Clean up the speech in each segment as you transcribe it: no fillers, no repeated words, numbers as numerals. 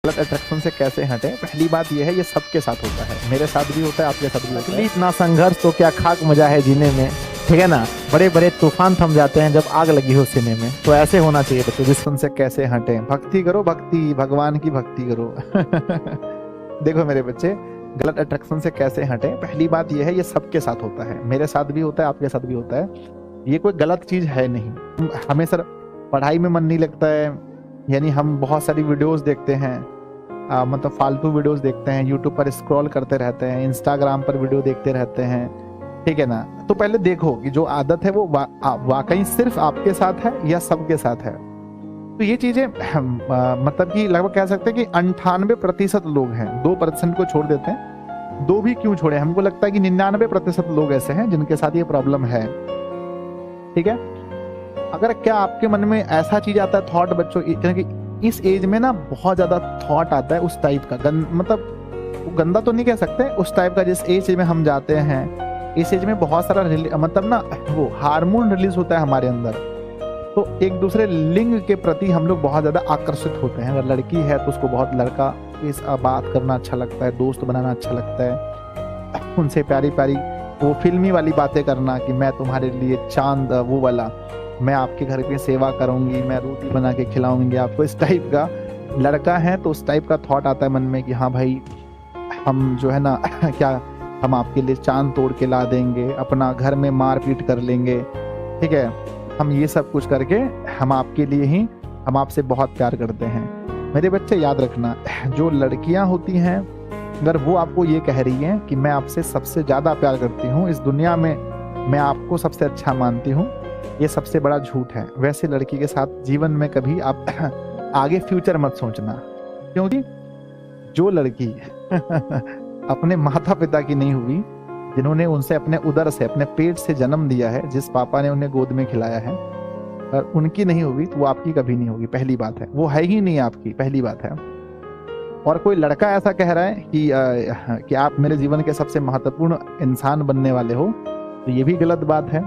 गलत अट्रैक्शन से कैसे हटें। पहली बात यह है, ये सबके साथ होता है, मेरे साथ भी होता है, आपके साथ भी होता है। इतना संघर्ष तो क्या खाक मजा है जीने में, ठीक है ना। बड़े बड़े तूफान थम जाते हैं जब आग लगी हो सीने में। तो ऐसे होना चाहिए बच्चों। दुश्मन से कैसे हटें, भक्ति करो, भक्ति, भगवान की भक्ति करो। देखो मेरे बच्चे, गलत अट्रैक्शन से कैसे हटें। पहली बात यह है, ये सबके साथ होता है, मेरे साथ भी होता है, आपके साथ भी होता है। ये कोई गलत चीज है नहीं। हमें सर पढ़ाई में मन नहीं लगता है, यानी हम बहुत सारी वीडियोस देखते हैं, मतलब फालतू वीडियोस देखते हैं, यूट्यूब पर स्क्रॉल करते रहते हैं, इंस्टाग्राम पर वीडियो देखते रहते हैं, ठीक है ना। तो पहले देखो कि जो आदत है वो वाकई सिर्फ आपके साथ है या सबके साथ है। तो ये चीजें मतलब कि लगभग कह सकते हैं कि 98% लोग हैं, 2% को छोड़ देते हैं। 2 भी क्यों छोड़े, हमको लगता है कि 99% लोग ऐसे हैं जिनके साथ ये प्रॉब्लम है, ठीक है। अगर क्या आपके मन में ऐसा चीज आता है थॉट बच्चों, इस एज में ना बहुत ज्यादा थॉट आता है उस टाइप का, मतलब गंदा तो नहीं कह सकते, उस टाइप का जिस एज में हम जाते हैं। इस एज में बहुत सारा मतलब ना वो हार्मोन रिलीज होता है हमारे अंदर। तो एक दूसरे लिंग के प्रति हम लोग बहुत ज्यादा आकर्षित होते हैं। अगर लड़की है तो उसको बहुत लड़का इस बात करना अच्छा लगता है, दोस्त बनाना अच्छा लगता है, उनसे प्यारी प्यारी वो फिल्मी वाली बातें करना कि मैं तुम्हारे लिए चांद, वो वाला, मैं आपके घर की सेवा करूंगी, मैं रोटी बना के खिलाऊंगी आपको। इस टाइप का लड़का है तो उस टाइप का थॉट आता है मन में कि हाँ भाई, हम जो है ना क्या हम आपके लिए चांद तोड़ के ला देंगे, अपना घर में मारपीट कर लेंगे, ठीक है। हम ये सब कुछ करके हम आपके लिए ही, हम आपसे बहुत प्यार करते हैं। मेरे बच्चे याद रखना, जो लड़कियां होती हैं अगर वो आपको ये कह रही हैं कि मैं आपसे सबसे ज्यादा प्यार करती हूँ इस दुनिया में, मैं आपको सबसे अच्छा मानती हूँ, ये सबसे बड़ा झूठ है। वैसे लड़की के साथ जीवन में कभी आप आगे फ्यूचर मत सोचना, क्योंकि जो लड़की अपने माता पिता की नहीं हुई, जिन्होंने उनसे अपने उदर से, अपने पेट से जन्म दिया है, जिस पापा ने उन्हें गोद में खिलाया है, और उनकी नहीं होगी तो वो आपकी कभी नहीं होगी। पहली बात है, वो है ही नहीं आपकी, पहली बात है। और कोई लड़का ऐसा कह रहा है कि आप मेरे जीवन के सबसे महत्वपूर्ण इंसान बनने वाले हो, तो ये भी गलत बात है।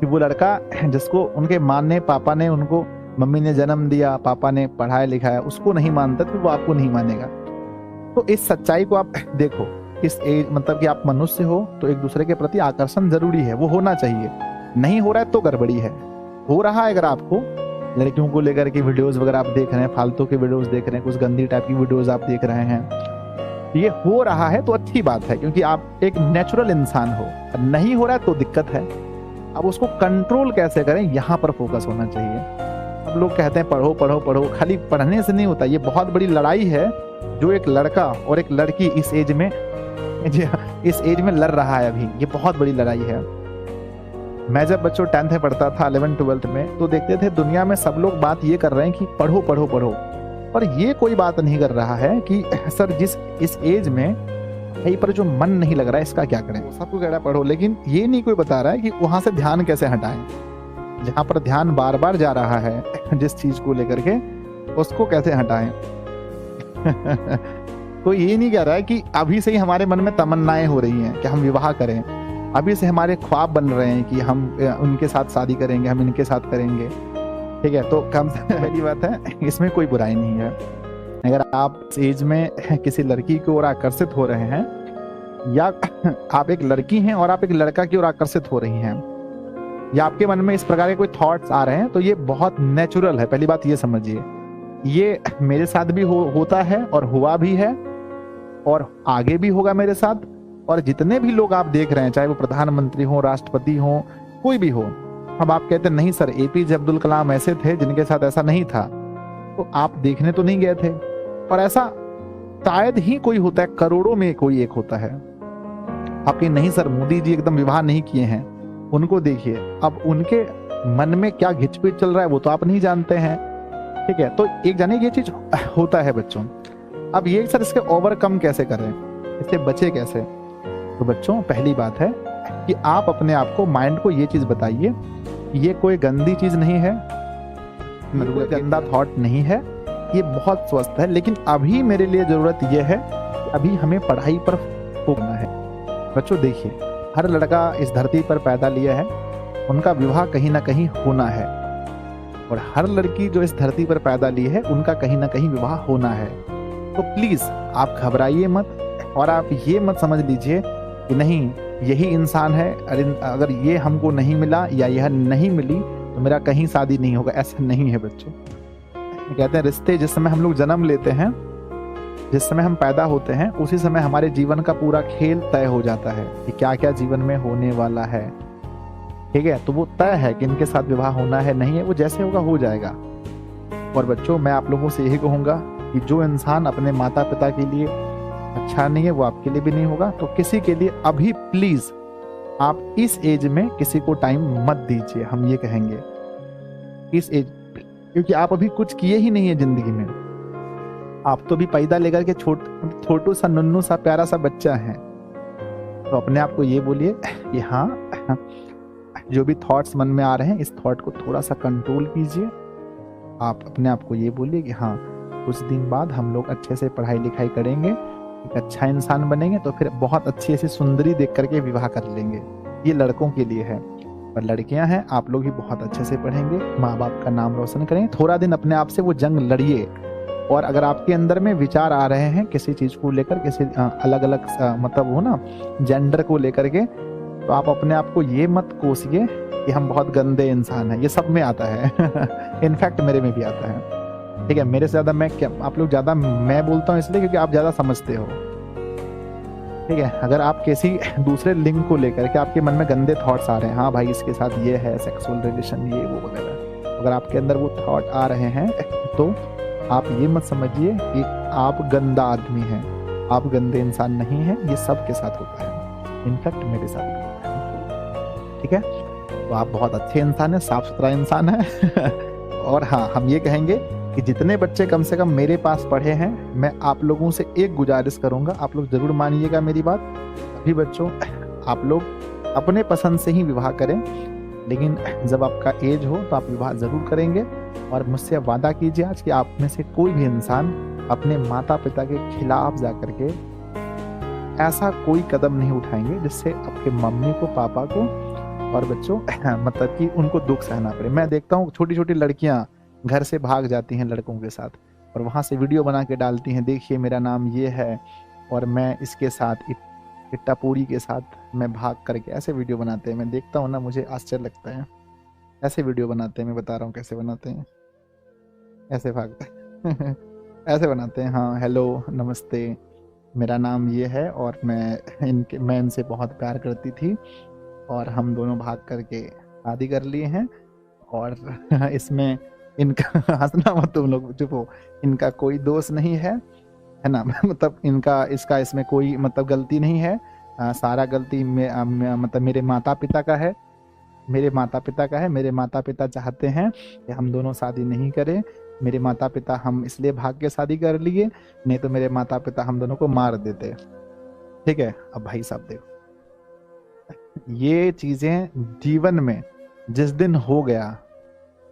कि वो लड़का जिसको उनके माँ ने, पापा ने, उनको मम्मी ने जन्म दिया, पापा ने पढ़ाया लिखाया, उसको नहीं मानता तो वो आपको नहीं मानेगा। तो इस सच्चाई को आप देखो, इस एज मतलब कि आप मनुष्य हो तो एक दूसरे के प्रति आकर्षण जरूरी है, वो होना चाहिए। नहीं हो रहा है तो गड़बड़ी है। हो रहा है अगर आपको लड़कियों को लेकर के वीडियोस वगैरह आप देख रहे हैं, फालतू के वीडियोस देख रहे हैं, कुछ गंदी टाइप की वीडियोस आप देख रहे हैं, ये हो रहा है तो अच्छी बात है, क्योंकि आप एक नेचुरल इंसान हो। नहीं हो रहा है तो दिक्कत है। अब उसको कंट्रोल कैसे करें, यहाँ पर फोकस होना चाहिए। अब लोग कहते हैं पढ़ो पढ़ो पढ़ो, खाली पढ़ने से नहीं होता। ये बहुत बड़ी लड़ाई है जो एक लड़का और एक लड़की इस एज में लड़ रहा है अभी। ये बहुत बड़ी लड़ाई है। मैं जब बच्चों 10th में पढ़ता था, 11th 12th में, तो देखते थे दुनिया में सब लोग बात ये कर रहे हैं कि पढ़ो पढ़ो पढ़ो, और ये कोई बात नहीं कर रहा है कि सर जिस इस एज में कहीं पर जो मन नहीं लग रहा है इसका क्या करें। सबको कह रहा है पढ़ो, लेकिन ये नहीं कोई बता रहा है कि वहां से ध्यान कैसे हटाएं। जहां पर ध्यान बार बार जा रहा है जिस चीज को लेकर के, उसको कैसे हटाएं। तो ये नहीं कह रहा है कि अभी से ही हमारे मन में तमन्नाएं हो रही हैं कि हम विवाह करें, अभी से हमारे ख्वाब बन रहे हैं कि हम उनके साथ शादी करेंगे, हम इनके साथ करेंगे, ठीक है। तो कम से पहली बात है, इसमें कोई बुराई नहीं है। अगर आप इस एज में किसी लड़की की ओर आकर्षित हो रहे हैं, या आप एक लड़की हैं और आप एक लड़का की ओर आकर्षित हो रही हैं, या आपके मन में इस प्रकार के कोई थॉट्स आ रहे हैं, तो ये बहुत नेचुरल है। पहली बात ये समझिए, ये मेरे साथ भी होता है और हुआ भी है, और आगे भी होगा मेरे साथ। और जितने भी लोग आप देख रहे हैं, चाहे वो प्रधानमंत्री हो, राष्ट्रपति हो, कोई भी हो। अब आप कहते नहीं सर APJ अब्दुल कलाम ऐसे थे जिनके साथ ऐसा नहीं था, तो आप देखने तो नहीं गए थे। और ऐसा शायद ही कोई होता है, करोड़ों में कोई एक होता है। आपके नहीं सर मोदी जी एकदम विवाह नहीं किए हैं, उनको देखिए। अब उनके मन में क्या घिचपिच चल रहा है वो तो आप नहीं जानते हैं, ठीक है। तो एक जाने ये चीज होता है बच्चों। अब ये सर इसके ओवरकम कैसे करें, इससे बचे कैसे। तो बच्चों पहली बात है कि आप अपने आप को, माइंड को ये चीज बताइए, ये कोई गंदी चीज नहीं है, गंदा थॉट नहीं है, ये बहुत स्वस्थ है। लेकिन अभी मेरे लिए जरूरत यह है कि अभी हमें पढ़ाई पर फोकस करना है। बच्चों देखिए, हर लड़का इस धरती पर पैदा लिया है, उनका विवाह कहीं ना कहीं होना है, और हर लड़की जो इस धरती पर पैदा ली है उनका कहीं ना कहीं विवाह होना है। तो प्लीज आप घबराइए मत, और आप ये मत समझ लीजिए कि नहीं यही इंसान है, अगर ये हमको नहीं मिला या यह नहीं मिली तो मेरा कहीं शादी नहीं होगा। ऐसा नहीं है बच्चों। कहते हैं रिश्ते जिस समय हम लोग जन्म लेते हैं, जिस समय हम पैदा होते हैं, उसी समय हमारे जीवन का पूरा खेल तय हो जाता है कि क्या क्या जीवन में होने वाला है। ठीक है, तो वो तय है कि इनके साथ विवाह होना है नहीं है, वो जैसे होगा हो जाएगा। और बच्चों मैं आप लोगों से यही कहूंगा कि जो इंसान अपने माता पिता के लिए अच्छा नहीं है वो आपके लिए भी नहीं होगा। तो किसी के लिए अभी प्लीज आप इस एज में किसी को टाइम मत दीजिए, हम ये कहेंगे इस एज, क्योंकि आप अभी कुछ किए ही नहीं है जिंदगी में। आप तो भी पैदा लेकर के छोटू सा नन्नू सा प्यारा सा बच्चा है। तो अपने आप को ये बोलिए कि हाँ, जो भी थॉट्स मन में आ रहे हैं इस थॉट को थोड़ा सा कंट्रोल कीजिए। आप अपने आप को ये बोलिए कि हाँ कुछ दिन बाद हम लोग अच्छे से पढ़ाई लिखाई करेंगे, एक अच्छा इंसान बनेंगे, तो फिर बहुत अच्छी ऐसी सुंदरी देख करके विवाह कर लेंगे। ये लड़कों के लिए है, पर लड़कियां हैं आप लोग ही बहुत अच्छे से पढ़ेंगे, माँ बाप का नाम रोशन करेंगे। थोड़ा दिन अपने आप से वो जंग लड़िए, और अगर आपके अंदर में विचार आ रहे हैं किसी चीज को लेकर, किसी अलग अलग मतलब हो ना जेंडर को लेकर के, तो आप अपने आप को ये मत कोसिए कि हम बहुत गंदे इंसान हैं। ये सब में आता है इनफैक्ट मेरे में भी आता है। ठीक है, मेरे से ज्यादा मैं क्या, आप लोग ज्यादा मैं बोलता हूँ इसलिए क्योंकि आप ज्यादा समझते हो। ठीक है, अगर आप किसी दूसरे लिंग को लेकर के आपके मन में गंदे थॉट्स आ रहे हैं, हाँ भाई इसके साथ ये है सेक्सुअल रिलेशन ये वो वगैरह, अगर आपके अंदर वो थॉट आ रहे हैं तो आप ये मत समझिए कि आप गंदा आदमी हैं, आप गंदे इंसान नहीं हैं। ये सबके साथ होता है, इनफैक्ट मेरे साथ भी होता है। ठीक है, तो आप बहुत अच्छे इंसान हैं, साफ सुथरा इंसान है और हाँ हम ये कहेंगे कि जितने बच्चे कम से कम मेरे पास पढ़े हैं, मैं आप लोगों से एक गुजारिश करूंगा, आप लोग जरूर मानिएगा मेरी बात। अभी बच्चों आप लोग अपने पसंद से ही विवाह करें, लेकिन जब आपका एज हो तो आप विवाह जरूर करेंगे। और मुझसे वादा कीजिए आज कि आप में से कोई भी इंसान अपने माता पिता के खिलाफ जाकर के ऐसा कोई कदम नहीं उठाएंगे जिससे आपके मम्मी को पापा को और बच्चों मतलब कि उनको दुख सहना पड़े। मैं देखता हूँ छोटी छोटी लड़कियां घर से भाग जाती हैं लड़कों के साथ, और वहां से वीडियो बना के डालती हैं, देखिए मेरा नाम ये है और मैं इसके साथ इट्टा पूरी के साथ मैं भाग करके, ऐसे वीडियो बनाते हैं। मैं देखता हूँ ना, मुझे आश्चर्य लगता है, ऐसे वीडियो बनाते हैं। मैं बता रहा हूँ कैसे बनाते हैं, ऐसे भागते हैं ऐसे बनाते हैं, हाँ हेलो नमस्ते मेरा नाम ये है और मैं इनसे बहुत प्यार करती थी और हम दोनों भाग करके शादी कर लिए हैं, और इसमें इनका हंसना मत तुम लोग, चुप हो, इनका कोई दोष नहीं है ना मतलब इसका इसमें कोई मतलब गलती नहीं है। सारा गलती मतलब मेरे माता पिता का है, मेरे माता पिता का है। मेरे माता पिता चाहते हैं कि हम दोनों शादी नहीं करें। मेरे माता पिता हम इसलिए भाग के शादी कर लिए, नहीं तो मेरे माता पिता हम दोनों को मार देते। ठीक है, अब भाई साहब देखो, ये चीजें जीवन में जिस दिन हो गया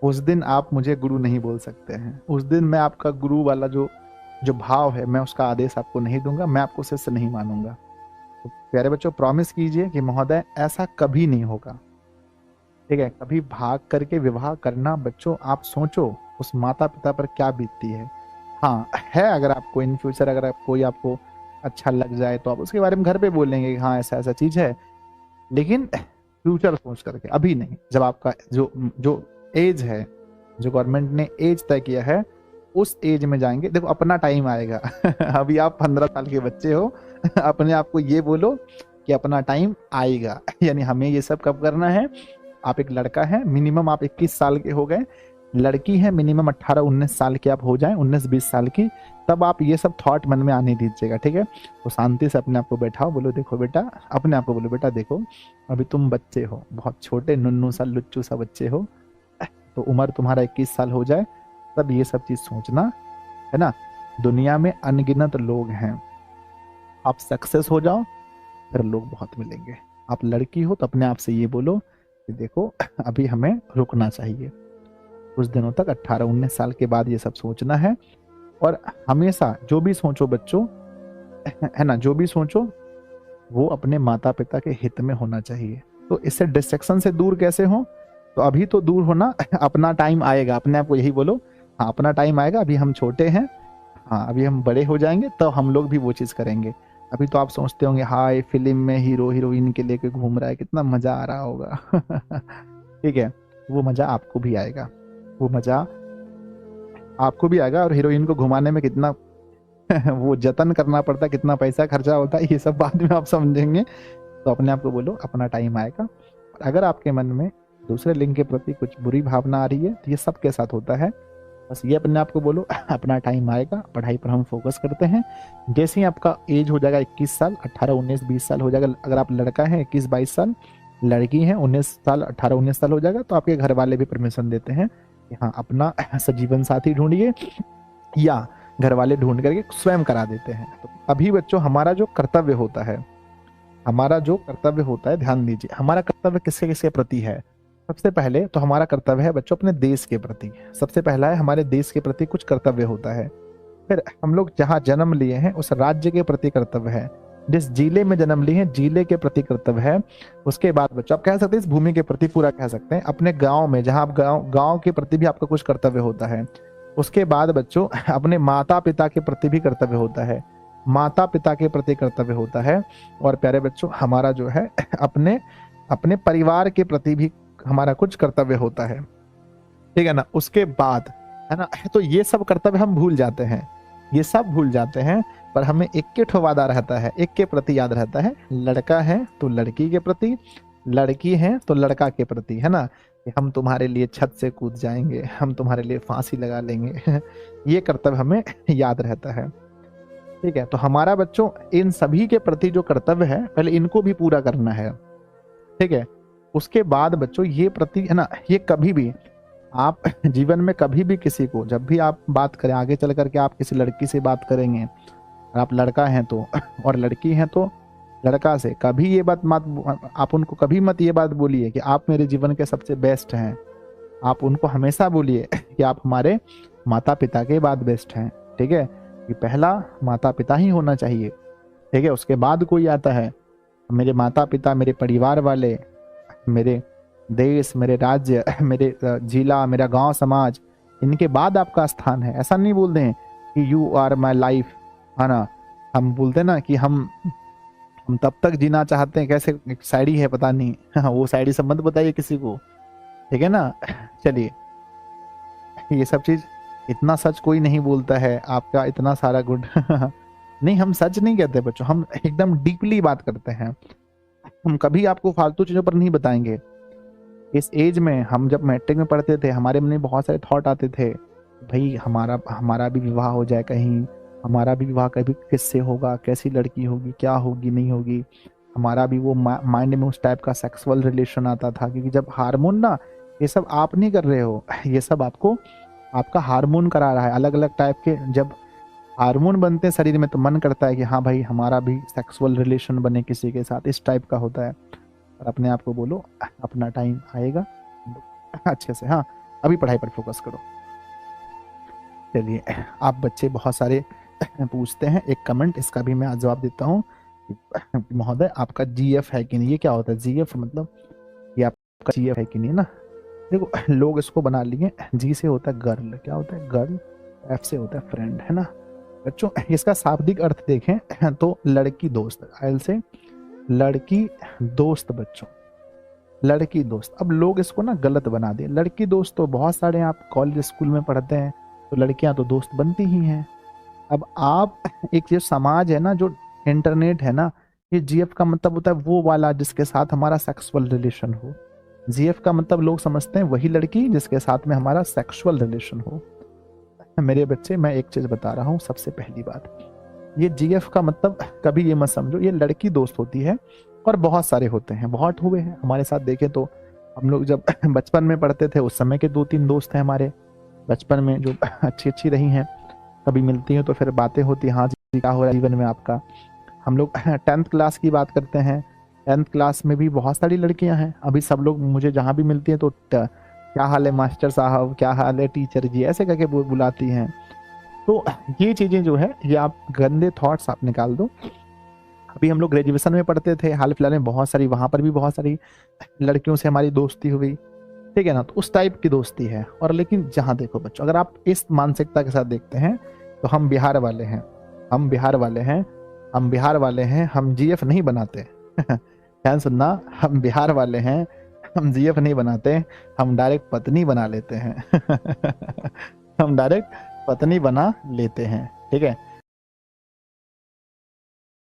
उस दिन आप मुझे गुरु नहीं बोल सकते हैं। उस दिन मैं आपका गुरु वाला जो भाव है, मैं उसका आदेश आपको नहीं दूंगा, मैं आपको शिष्य नहीं मानूंगा। तो प्यारे बच्चों प्रॉमिस कीजिए कि महोदय ऐसा कभी नहीं होगा। ठीक है, कभी भाग करके विवाह करना, बच्चों आप सोचो उस माता पिता पर क्या बीतती है। हाँ है, अगर आपको इन फ्यूचर अगर कोई आपको अच्छा लग जाए तो आप उसके बारे में घर पे बोलेंगे कि हाँ ऐसा ऐसा चीज है, लेकिन फ्यूचर सोच करके, अभी नहीं। जब आपका जो एज है, जो गवर्नमेंट ने एज तय किया है, उस एज में जाएंगे। देखो अपना टाइम आएगा अभी आप 15 साल के बच्चे हो अपने आप को ये बोलो कि अपना टाइम आएगा यानी हमें ये सब कब करना है। आप एक लड़का है, मिनिमम आप 21 साल के हो गए, लड़की है मिनिमम 18-19 साल की आप हो जाएं, 19-20 साल की, तब आप ये सब थॉट मन में आने दीजिएगा। ठीक है, तो शांति से अपने आप को बैठाओ, बोलो देखो बेटा, अपने आप को बोलो बेटा देखो अभी तुम बच्चे हो, बहुत छोटे नन्नू सा लुच्चू सा बच्चे हो, तो उम्र तुम्हारा 21 साल हो जाए तब ये सब चीज सोचना है ना। दुनिया में अनगिनत लोग हैं, आप सक्सेस हो जाओ फिर लोग बहुत मिलेंगे। आप लड़की हो तो अपने आप से ये बोलो कि देखो अभी हमें रुकना चाहिए, कुछ दिनों तक 18-19 साल के बाद ये सब सोचना है। और हमेशा जो भी सोचो बच्चों, है ना, जो भी सोचो वो अपने माता पिता के हित में होना चाहिए। तो इससे डिस्ट्रैक्शन से दूर कैसे हो, तो अभी तो दूर होना, अपना टाइम आएगा, अपने आप को यही बोलो हाँ अपना टाइम आएगा, अभी हम छोटे हैं, हाँ अभी हम बड़े हो जाएंगे तो हम लोग भी वो चीज़ करेंगे। अभी तो आप सोचते होंगे हाय फिल्म में हीरो हीरोइन के लेके घूम रहा है, कितना मजा आ रहा होगा। ठीक है, वो मजा आपको भी आएगा, वो मजा आपको भी आएगा। और हीरोइन को घुमाने में कितना वो जतन करना पड़ता है, कितना पैसा खर्चा होता है, ये सब बाद में आप समझेंगे। तो अपने आप को बोलो अपना टाइम आएगा। और अगर आपके मन में दूसरे लिंग के प्रति कुछ बुरी भावना आ रही है तो ये सबके साथ होता है, बस ये अपने आप को बोलो अपना टाइम आएगा, पढ़ाई पर हम फोकस करते हैं। जैसे ही आपका एज हो जाएगा 21 साल, 18 19 20 साल हो जाएगा, अगर आप लड़का है 21 22 साल, लड़की है 19 साल 18 19 साल हो जाएगा, तो आपके घर वाले भी परमिशन देते हैं कि हाँ अपना सजीवन साथी ढूंढिए, या घर वाले ढूंढ करके स्वयं करा देते हैं। तो अभी बच्चों हमारा जो कर्तव्य होता है, हमारा जो कर्तव्य होता है, ध्यान दीजिए हमारा कर्तव्य किसके किसके प्रति है। सबसे पहले तो हमारा कर्तव्य है बच्चों अपने देश के प्रति। सबसे पहला है हमारे देश के प्रति कुछ कर्तव्य होता है। फिर हम लोग जहाँ जन्म लिए हैं उस राज्य के प्रति कर्तव्य है। जिस जिले में जन्म लिए हैं जिले के प्रति कर्तव्य है। उसके बाद बच्चों आप कह सकते हैं इस भूमि के प्रति पूरा कह सकते हैं। अपने गांव में जहाँ आप गांव के प्रति भी आपका कुछ कर्तव्य होता है। उसके बाद बच्चों अपने माता पिता के प्रति भी कर्तव्य होता है, माता पिता के प्रति कर्तव्य होता है। और प्यारे बच्चों हमारा जो है अपने अपने परिवार के प्रति भी हमारा कुछ कर्तव्य होता है, ठीक है ना। उसके बाद है ना, तो ये सब कर्तव्य हम भूल जाते हैं, ये सब भूल जाते हैं, पर हमें एक के ठो वादा रहता है, एक के प्रति याद रहता है। लड़का है तो लड़की के प्रति, लड़की है तो लड़का के प्रति, है ना। कि हम तुम्हारे लिए छत से कूद जाएंगे, हम तुम्हारे लिए फांसी लगा लेंगे। ये कर्तव्य हमें याद रहता है, ठीक है। तो हमारा बच्चों इन सभी के प्रति जो कर्तव्य है पहले इनको भी पूरा करना है, ठीक है। उसके बाद बच्चों ये प्रति है ना, ये कभी भी आप जीवन में कभी भी किसी को जब भी आप बात करें, आगे चल करके आप किसी लड़की से बात करेंगे, आप लड़का हैं तो और लड़की हैं तो लड़का से कभी ये बात मत, आप उनको कभी मत ये बात बोलिए कि आप मेरे जीवन के सबसे बेस्ट हैं। आप उनको हमेशा बोलिए कि आप हमारे माता पिता के बाद बेस्ट हैं, ठीक है। कि पहला माता पिता ही होना चाहिए, ठीक है। उसके बाद कोई आता है, मेरे माता पिता, मेरे परिवार वाले, मेरे देश, मेरे राज्य, मेरे जिला, मेरा गांव समाज, इनके बाद आपका स्थान है। ऐसा नहीं बोलते हैं कि यू आर माई लाइफ, है ना। हम बोलते हैं ना कि हम तब तक जीना चाहते हैं, कैसे एक शायरी है पता नहीं, हाँ, वो शायरी सब मत बताइए किसी को, ठीक है ना। चलिए ये सब चीज, इतना सच कोई नहीं बोलता है, आपका इतना सारा गुड नहीं, हम सच नहीं कहते बच्चों, हम एकदम डीपली बात करते हैं। हम कभी आपको फालतू चीजों पर नहीं बताएंगे। इस एज में हम जब मैट्रिक में पढ़ते थे, हमारे मन में बहुत सारे थॉट आते थे, भाई हमारा भी विवाह हो जाए कहीं, हमारा भी विवाह कभी किससे होगा, कैसी लड़की होगी, क्या होगी नहीं होगी। हमारा भी वो माइंड में उस टाइप का सेक्सुअल रिलेशन आता था, क्योंकि जब हार्मोन ना, ये सब आप नहीं कर रहे हो, ये सब आपको आपका हार्मोन करा रहा है। अलग अलग टाइप के जब हार्मोन बनते हैं शरीर में तो मन करता है कि हाँ भाई हमारा भी सेक्सुअल रिलेशन बने किसी के साथ, इस टाइप का होता है। और अपने आप को बोलो अपना टाइम आएगा अच्छे से। हाँ अभी पढ़ाई पर फोकस करो। चलिए आप बच्चे बहुत सारे पूछते हैं, एक कमेंट इसका भी मैं आज जवाब देता हूँ। महोदय आपका जीएफ है कि नहीं, ये क्या होता है जीएफ, मतलब ये आपका जीएफ है कि नहीं ना। देखो लोग इसको बना लिए, जी से होता है गर्ल, क्या होता है गर्ल, एफ से होता है फ्रेंड, है ना बच्चों। इसका शाब्दिक अर्थ देखें तो लड़की दोस्त, आयल से लड़की दोस्त बच्चों, लड़की दोस्त। अब लोग इसको ना गलत बना दिए, लड़की दोस्त तो बहुत सारे आप कॉलेज स्कूल में पढ़ते हैं तो लड़कियां तो दोस्त बनती ही हैं। अब आप एक जो समाज है ना, जो इंटरनेट है ना, ये जीएफ का मतलब होता है वो वाला जिसके साथ हमारा सेक्सुअल रिलेशन हो। जीएफ का मतलब लोग समझते हैं वही लड़की जिसके साथ में हमारा सेक्सुअल रिलेशन हो। मेरे बच्चे मैं एक चीज बता रहा हूँ, सबसे पहली बात, ये जीएफ का मतलब कभी ये मत समझो ये लड़की दोस्त होती है, और बहुत सारे होते हैं, बहुत हुए हैं हमारे साथ। देखें तो हम लोग जब बचपन में पढ़ते थे उस समय के 2-3 दोस्त हैं हमारे बचपन में जो अच्छी रही हैं, कभी मिलती हैं तो फिर बातें होती, हाँ जी क्या हो रहा है जीवन में आपका। हम लोग 10th क्लास की बात करते हैं, 10th क्लास में भी बहुत सारी लड़कियां हैं। अभी सब लोग मुझे जहाँ भी मिलती हैं तो क्या हाल है मास्टर साहब, क्या हाल है टीचर जी, ऐसे करके बुलाती हैं। तो ये चीजें जो है ये आप गंदे थॉट्स आप निकाल दो। अभी हम लोग ग्रेजुएशन में पढ़ते थे, हाल फिलहाल में बहुत सारी, वहां पर भी बहुत सारी लड़कियों से हमारी दोस्ती हुई, ठीक है ना। तो उस टाइप की दोस्ती है। और लेकिन जहां देखो बच्चों, अगर आप इस मानसिकता के साथ देखते हैं तो हम बिहार वाले हैं, हम बिहार वाले हैं, हम बिहार वाले हैं, हम जीएफ नहीं बनाते। ध्यान सुनना, हम बिहार वाले हैं, हम जीएफ नहीं बनाते, हम डायरेक्ट पत्नी बना लेते हैं। हम डायरेक्ट पत्नी बना लेते हैं, ठीक है।